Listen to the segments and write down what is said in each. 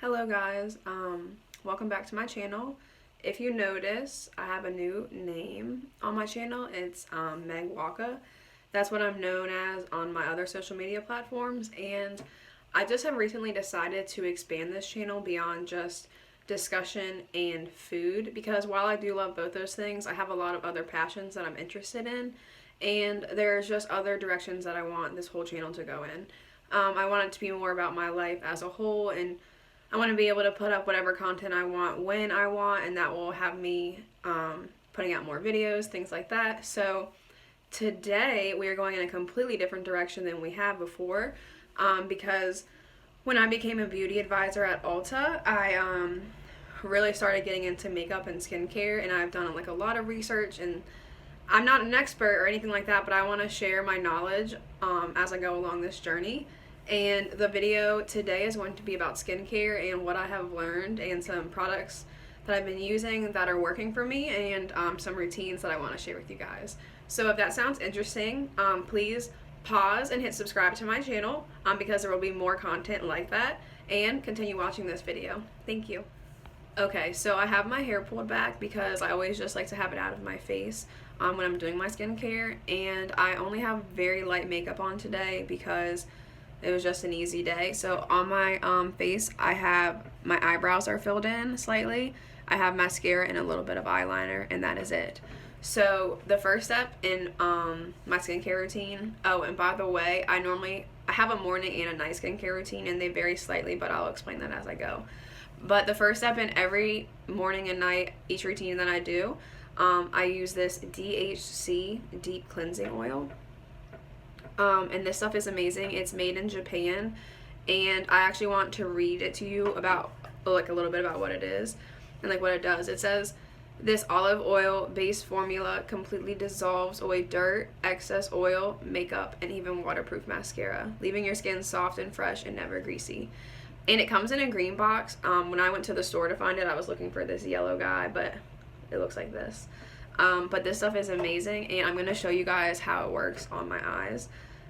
Hello guys, welcome back to my channel. If you notice, I have a new name on my channel. It's Meg Waka. That's what I'm known as on my other social media platforms, and I just have recently decided to expand this channel beyond just discussion and food, because while I do love both those things, I have a lot of other passions that I'm interested in, and there's just other directions that I want this whole channel to go in. I want it to be more about my life as a whole, and I want to be able to put up whatever content I want when I want, and that will have me putting out more videos, things like that. So today we are going in a completely different direction than we have before, because when I became a beauty advisor at Ulta, I really started getting into makeup and skincare, and I've done like a lot of research, and I'm not an expert or anything like that, but I want to share my knowledge as I go along this journey. And the video today is going to be about skincare and what I have learned, and some products that I've been using that are working for me, and some routines that I want to share with you guys. So if that sounds interesting, please pause and hit subscribe to my channel, because there will be more content like that, and continue watching this video. Thank you. Okay, so I have my hair pulled back because I always just like to have it out of my face when I'm doing my skincare, and I only have very light makeup on today because it was just an easy day. So on my face, I have my eyebrows are filled in slightly. I have mascara and a little bit of eyeliner, and that is it. So the first step in my skincare routine, oh, and by the way, I have a morning and a night skincare routine, and they vary slightly, but I'll explain that as I go. But the first step in every morning and night, each routine that I do, I use this DHC Deep Cleansing Oil. And this stuff is amazing. It's made in Japan, and I actually want to read it to you about like a little bit about what it is and like what it does. It says, this olive oil based formula completely dissolves away dirt, excess oil, makeup, and even waterproof mascara, leaving your skin soft and fresh and never greasy. And it comes in a green box. When I went to the store to find it, I was looking for this yellow guy, but it looks like this. But this stuff is amazing, and I'm going to show you guys how it works on my eyes.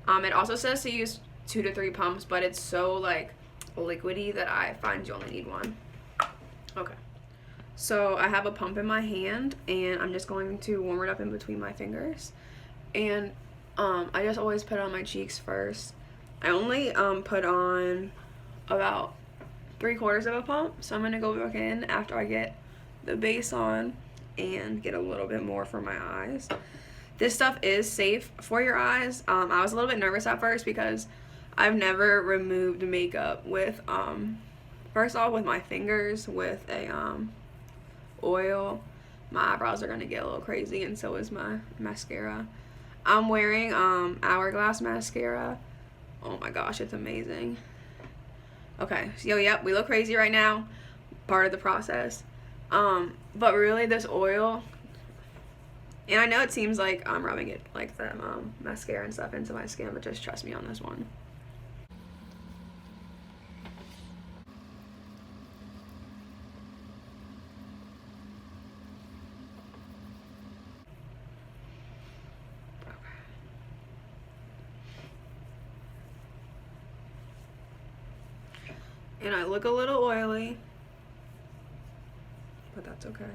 It also says to use 2 to 3 pumps, but it's so like liquidy that I find you only need one. Okay, so I have a pump in my hand, and I'm just going to warm it up in between my fingers. And I just always put it on my cheeks first. I only put on about 3/4 of a pump, so I'm going to go back in after I get the base on and get a little bit more for my eyes. This stuff is safe for your eyes. I was a little bit nervous at first because I've never removed makeup with, first off, with my fingers, with a oil. My eyebrows are going to get a little crazy, and so is my mascara. I'm wearing Hourglass mascara. Oh my gosh, it's amazing. Okay, so yep, we look crazy right now. Part of the process. But really, this oil, and I know it seems like I'm rubbing it like the mascara and stuff into my skin, but just trust me on this one. And I look a little oily, but that's okay.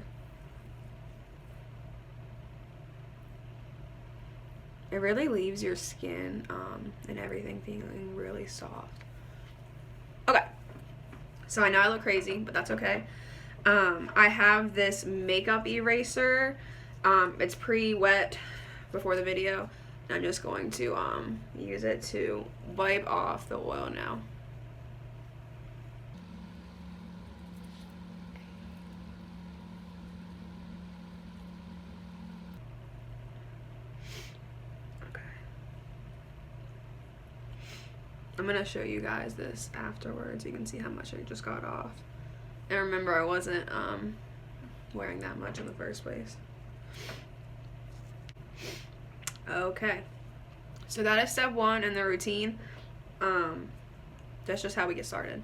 It really leaves your skin and everything feeling really soft. Okay, so I know I look crazy, but that's okay. I have this makeup eraser. It's pre-wet before the video, and I'm just going to use it to wipe off the oil now. I'm going to show you guys this afterwards. You can see how much I just got off. And remember, I wasn't wearing that much in the first place. Okay. So that is step 1 in the routine. That's just how we get started.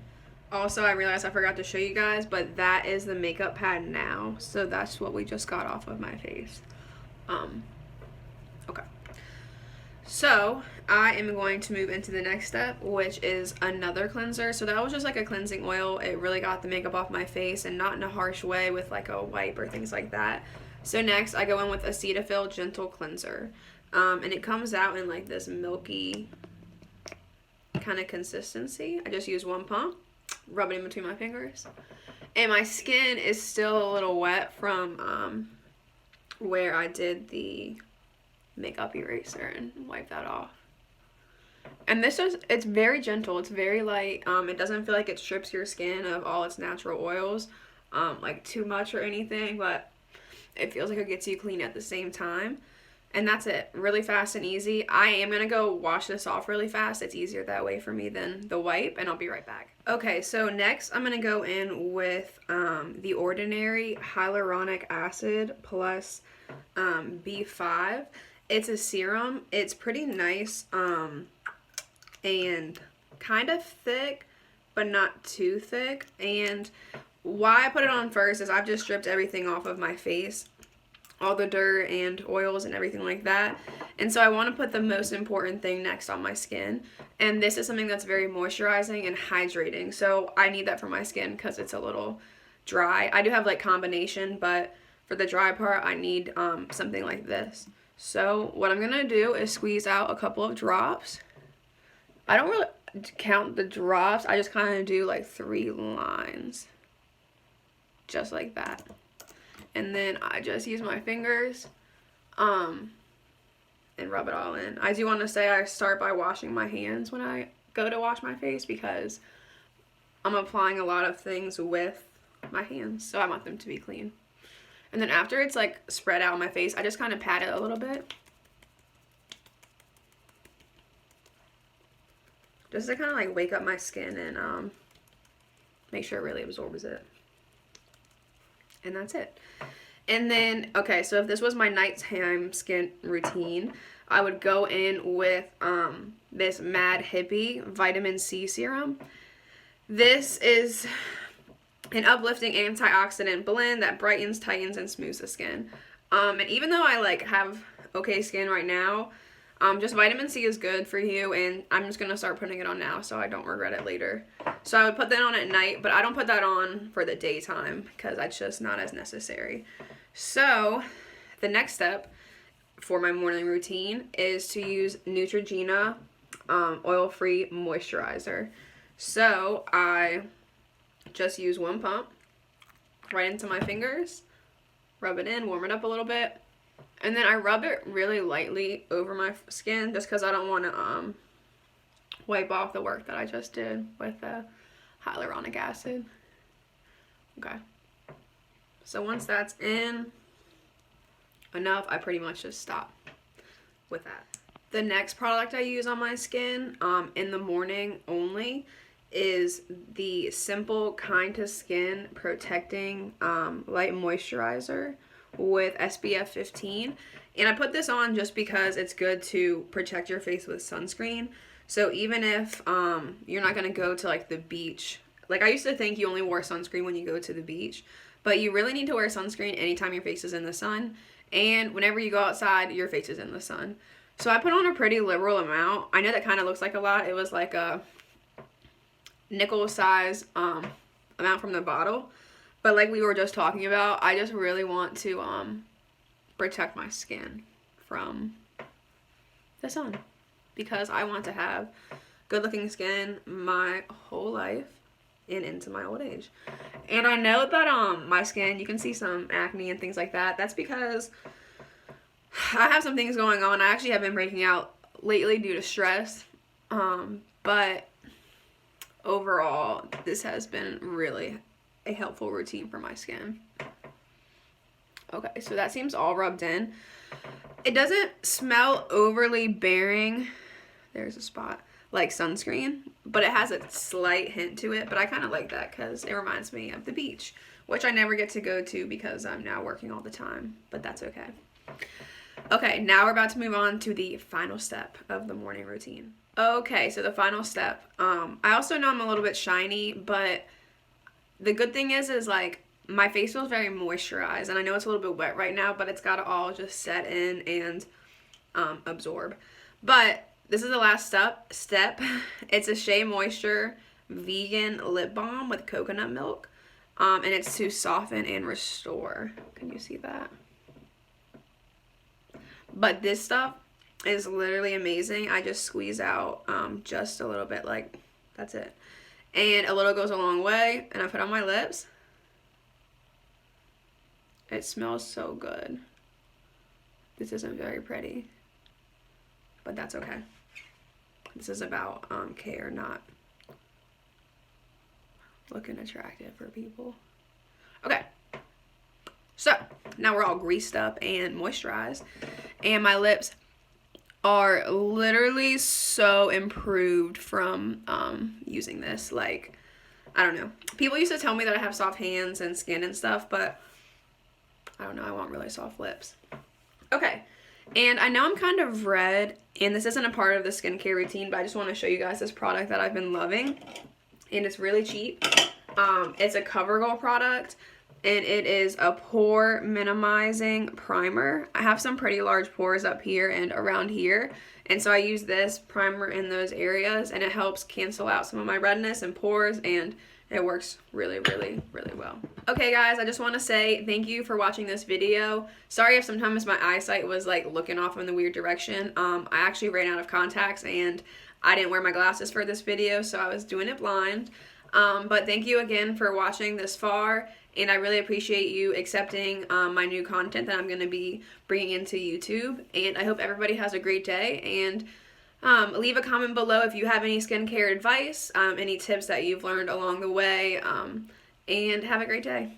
Also, I realized I forgot to show you guys, but that is the makeup pad now. So that's what we just got off of my face. Okay. So I am going to move into the next step, which is another cleanser. So that was just like a cleansing oil. It really got the makeup off my face, and not in a harsh way with like a wipe or things like that. So next I go in with a Cetaphil Gentle Cleanser. And it comes out in like this milky kind of consistency. I just use one pump, rub it in between my fingers. And my skin is still a little wet from where I did the makeup eraser and wipe that off. And this is, it's very gentle, it's very light. It doesn't feel like it strips your skin of all its natural oils like too much or anything, but it feels like it gets you clean at the same time. And that's it, really fast and easy. I am gonna go wash this off really fast. It's easier that way for me than the wipe, and I'll be right back. Okay, so next I'm gonna go in with the Ordinary Hyaluronic Acid plus B5. It's a serum. It's pretty nice and kind of thick, but not too thick. And why I put it on first is I've just stripped everything off of my face, all the dirt and oils and everything like that. And so I want to put the most important thing next on my skin. And this is something that's very moisturizing and hydrating. So I need that for my skin because it's a little dry. I do have like combination, but for the dry part, I need something like this. So what I'm going to do is squeeze out a couple of drops. I don't really count the drops. I just kind of do like 3 lines. Just like that. And then I just use my fingers and rub it all in. I do want to say I start by washing my hands when I go to wash my face because I'm applying a lot of things with my hands. So I want them to be clean. And then after it's like spread out on my face, I just kind of pat it a little bit. Just to kind of like wake up my skin and make sure it really absorbs it. And that's it. And then, okay, so if this was my nighttime skin routine, I would go in with this Mad Hippie Vitamin C Serum. This is an uplifting antioxidant blend that brightens, tightens, and smooths the skin. And even though I like have okay skin right now, just vitamin C is good for you, and I'm just going to start putting it on now so I don't regret it later. So I would put that on at night, but I don't put that on for the daytime because that's just not as necessary. So the next step for my morning routine is to use Neutrogena oil-free moisturizer. So I just use one pump right into my fingers, rub it in, warm it up a little bit, and then I rub it really lightly over my skin just because I don't want to wipe off the work that I just did with the hyaluronic acid. Okay. So once that's in enough, I pretty much just stop with that. The next product I use on my skin in the morning only is the Simple Kind to Skin Protecting Light Moisturizer with SPF 15. And I put this on just because it's good to protect your face with sunscreen. So even if you're not going to go to like the beach, like I used to think you only wore sunscreen when you go to the beach, but you really need to wear sunscreen anytime your face is in the sun. And whenever you go outside, your face is in the sun. So I put on a pretty liberal amount. I know that kind of looks like a lot. It was like a nickel size amount from the bottle, but like we were just talking about, I just really want to protect my skin from the sun because I want to have good looking skin my whole life and into my old age. And I know that my skin, you can see some acne and things like that. That's because I have some things going on. I actually have been breaking out lately due to stress, but overall, this has been really a helpful routine for my skin. Okay, so that seems all rubbed in. It doesn't smell overly bearing. There's a spot. Like sunscreen, but it has a slight hint to it. But I kind of like that because it reminds me of the beach, which I never get to go to because I'm now working all the time, but that's okay. Okay, now we're about to move on to the final step of the morning routine. Okay, so the final step. I also know I'm a little bit shiny, but the good thing is like my face feels very moisturized, and I know it's a little bit wet right now, but it's got to all just set in and absorb. But this is the last step. It's a Shea Moisture vegan lip balm with coconut milk. And it's to soften and restore. Can you see that? But this stuff is literally amazing. I just squeeze out just a little bit, like that's it. And a little goes a long way. And I put on my lips. It smells so good. This isn't very pretty, but that's okay. This is about care, not looking attractive for people. Okay, so now we're all greased up and moisturized, and my lips are literally so improved from using this. Like, I don't know. People used to tell me that I have soft hands and skin and stuff, but I don't know. I want really soft lips. Okay, and I know I'm kind of red, and this isn't a part of the skincare routine, but I just want to show you guys this product that I've been loving, and it's really cheap. It's a Covergirl product, and it is a pore minimizing primer. I have some pretty large pores up here and around here, and so I use this primer in those areas, and it helps cancel out some of my redness and pores, and it works really, really, really well. Okay guys, I just want to say thank you for watching this video. Sorry if sometimes my eyesight was like looking off in the weird direction. I actually ran out of contacts and I didn't wear my glasses for this video, so I was doing it blind. But thank you again for watching this far, and I really appreciate you accepting my new content that I'm going to be bringing into YouTube. And I hope everybody has a great day, and leave a comment below if you have any skincare advice, any tips that you've learned along the way, and have a great day.